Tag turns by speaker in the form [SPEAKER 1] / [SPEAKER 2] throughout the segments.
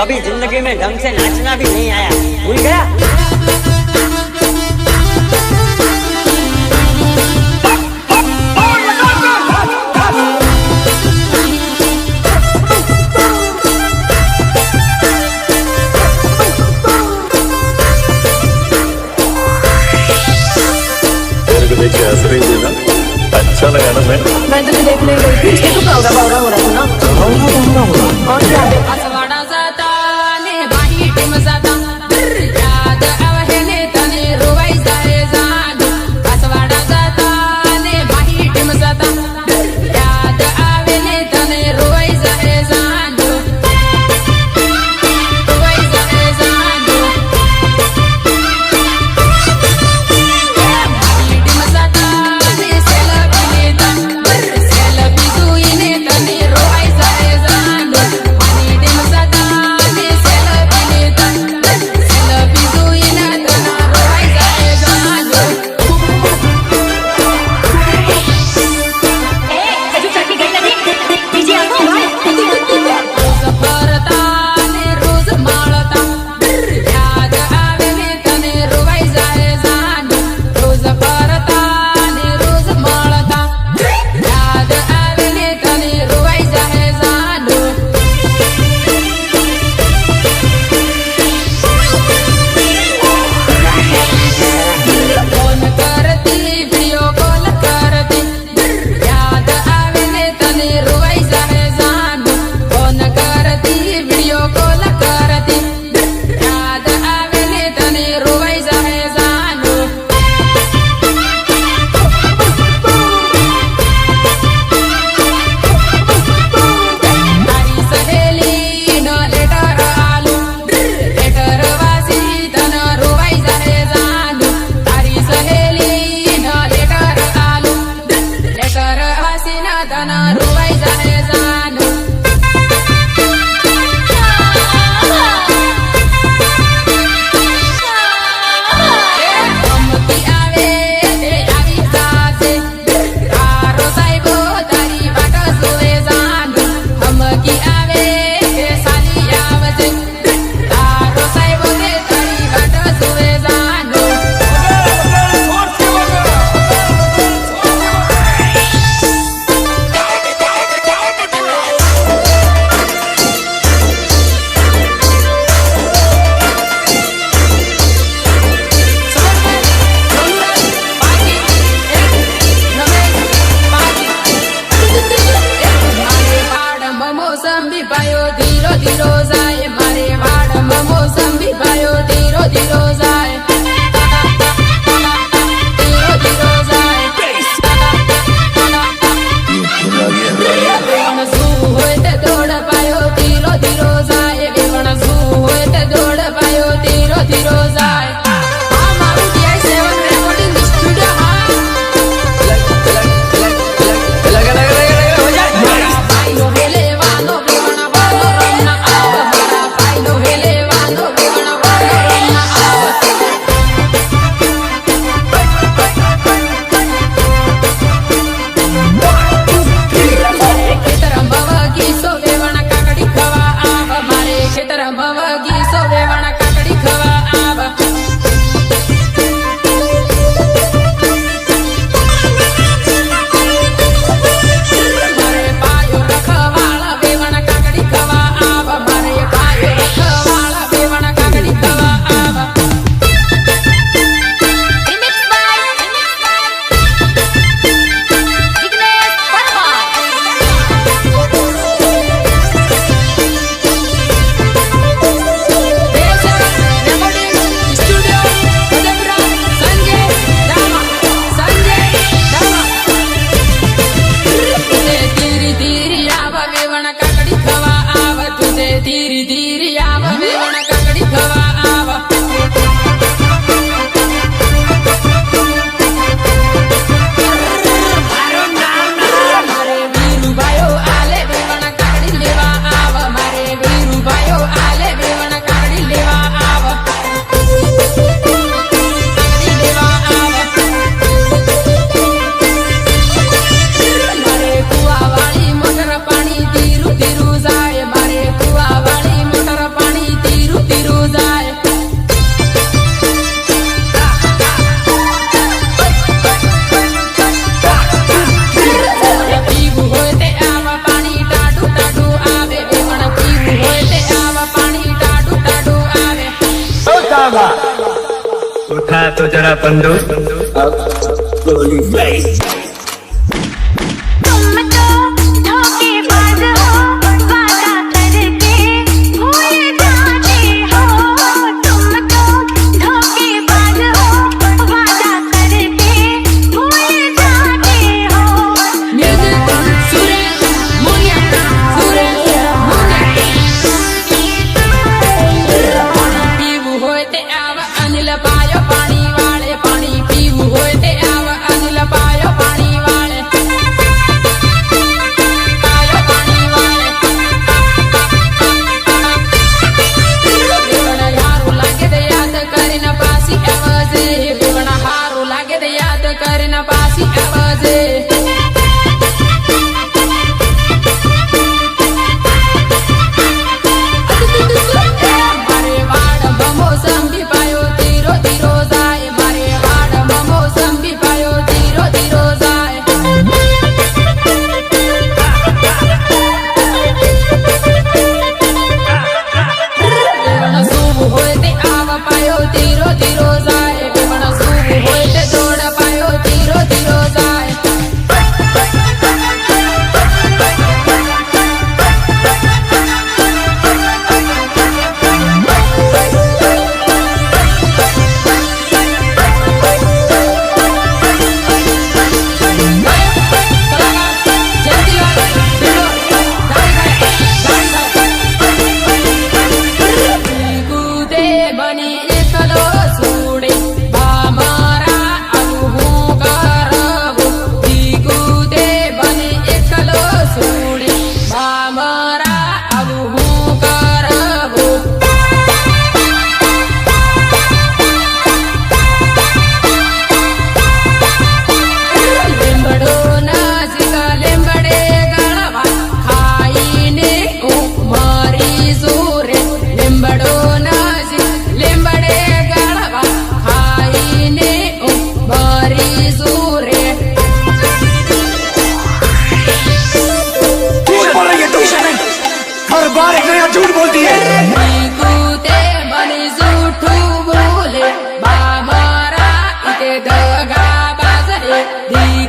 [SPEAKER 1] कभी जिंदगी में ढंग से नाचना भी नहीं आया, भूल गया।
[SPEAKER 2] देखिए हंस रही थी ना, अच्छा लगा ना। मैं
[SPEAKER 3] तुझे देखने गई थी, इसके तो बावरा बावरा हो रहा था ना। और क्या
[SPEAKER 4] असवाड़ा जाता ने बाही टीम जाता याद आवे ने तने रोवाई जाए जान। असवाड़ा जाता ने बाही टीम जाता याद आवे ने तने रोवाई जाए जान। रोवाई जाए जान। बाही टीम जाता ने सेल्फी लेता सेल्फी दुईने तने रोवाई जाए जान। बाही टीम जाता ने सेल्फी लेता सेल्फी दुईने तने रोवाई जाए जान। रोज भरता ने रोज माळता याद आवे ने तने रोवाई जाए जान। रोज भरता ने रोज माळता याद आवे ने तने रोवाई जाए जान। फोन करती वीडियो कॉल करती याद आवे ने तने रोवाई जाए जान। फोन करती वीडियो कॉल करती याद आवे ने तने रोवाई जाए जान। तारी सहेली न लेटर आलू लेटर वासी तन रोवाई जाए जान। तारी सहेली न लेटर आलू लेटर वासी न तन रोवाई जाए जान। गमती आवे ते आवी जासे तारो साहेबो तारी वाट जोए जान। गमती आवे ते साली आवसे तारो साहेबो ते तारी वाट जोए जान। मारे वाडम मोसंबी पायो धीरो धीरो जाय। मारे वाडम मोसंबी पायो धीरो धीरो जाय। धीरो धीरो जाय। वेवण सू होय ते दौड़ पायो धीरो धीरो जाय। वेवण सू होय ते दौड़ पायो धीरो धीरो जाय। આ મારું DI7 રેકોર્ડિંગ સ્ટુડિયો હા ભાઈઓ લેવાનો વેવણ વાલો રમના આવ
[SPEAKER 2] तो जरा बंदो अब गोली फेस
[SPEAKER 5] तुम तो धोखेबाज हो वादा करके भूल जाते हो तुम तो धोखेबाज हो वादा करके भूल जाते हो
[SPEAKER 4] Music, Suresh, Munya, Suresh, Munya. પીવું હોય તે આવ અનિલ પાયો પાણી વાળે પાણી પીવું હોય તે આવ અનિલ પાયો પાણી વાળે પાયો પાણી વાળે બેવડા હારું લાગે તે યાદ કરીને પાછી આવજે બેવડા હારું લાગે તે યાદ કરીને પાછી આવજે મારે વાડમાં મોસંબી પાયો ધીરો ધીરો જાય મારે વાડમાં મોસંબી પાયો ધીરો ધીરો જાય બેવડા સૂવું હોય તે આવ પાયો ધીરો ધીરો જાય બેવડા સૂવું હોય તે દોડ પાયો ધીરો ધીરો જાય કૂદે બની એકલો છોડે મારા આવું હું કરવું કૂદે બની એકલો છોડે મારા આવું હું કરવું લીંબડો નજીક લીંબડે ગળવા ખાઈને હું મરી સુરે લીંબડો નજીક લીંબડે ગળવા ખાઈને હું મરી સુરે
[SPEAKER 6] झूठ बोल रही है तू हर बार एक नया झूठ बोलती है
[SPEAKER 4] કૂદે બની જૂઠું બોલે મારા ઇતે દગા બાજ હે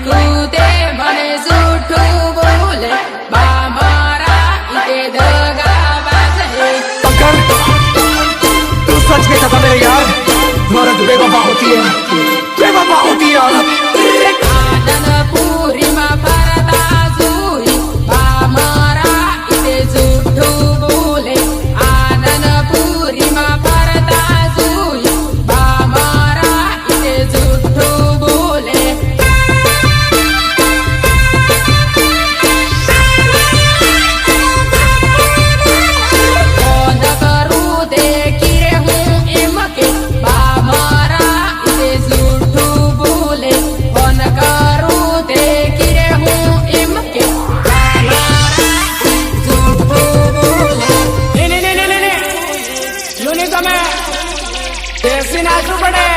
[SPEAKER 4] કૂદે બની જૂઠું બોલે મારા ઇતે દગા બાજ હે
[SPEAKER 6] अगर तू सच में था मेरे यार औरत बेवफा होती है बेवफा होती है औरत
[SPEAKER 4] આનંદપુરીમાં ફરતા જોઈ મારા ઇતે જૂઠું બોલે આનંદપુરીમાં ફરતા જોઈ મારા ઇતે જૂઠું બોલે ફોન કરું તે કિરે હું એમ કે મારા ઇતે જૂઠું બોલે ફોન કરું તે કિરે હું એમ કે મારા જૂઠું બોલે
[SPEAKER 1] નહીં, નહીં, નહીં, નહીં, નહીં. યુની તમે બેસી નાખવું પડે